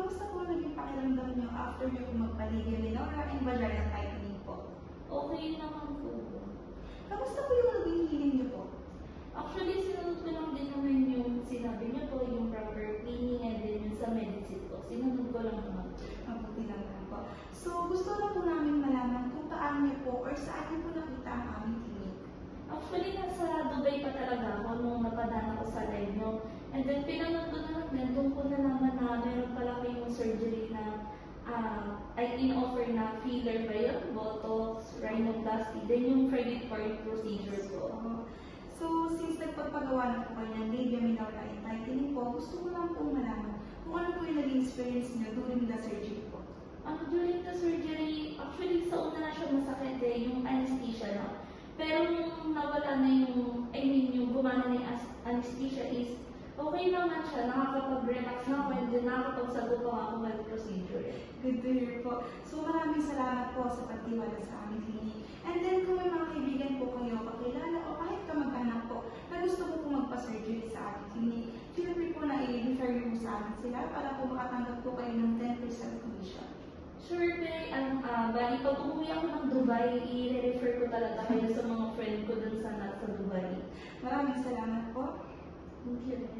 kamusta po naging pakiramdam niyo after niyo po magpaligya Minora and vagina tightening po? Okay naman po. Kamusta po yung naging healing niyo po? Actually, sinunod ko lang din naman yung sinabi niyo po, yung proper cleaning and then yung sa medicine ko. Sinunod ko lang naman po. Mabuti naman po. So, gusto na po namin malaman kung paano niyo po or saan niyo po nakita ang aming clinic. Actually, nasa Dubai pa talaga ako nung napadaan ako sa live nyo. And then, pinanood ko na lang din, doon ko nalaman na meron pala kayong surgery na ay in-offer na filler ba yun? Botox, rhinoplasty, then yung credit card procedure ko. So, since nagpagpagawa na po kayo ng labia minora and tightening po, gusto ko lang po malaman kung ano po yung naging experience niyo during the surgery po. During the surgery, actually sa una na siya masakit yung anesthesia na. Pero nung nawala na yung, yung gumana na yung anesthesia is, okay naman siya, nakakapag-relax na ako and then nakakapagsagot pa ako mag-procedure. Good to hear po. So, maraming salamat po sa pagtiwala sa aming clinic. And then, kung may mga kaibigan po kayo, kakilala o kahit kamag-anak po na gusto po magpa-surgery sa aming clinic, feel free po na i-refer mo sa amin sila para po makatanggap po kayo ng 10% commission. Sure, Bay. Bali, pag umuwi ako ng Dubai, i-refer ko talaga kayo sa mga friend ko dun sa Dubai. Maraming salamat po. Thank you.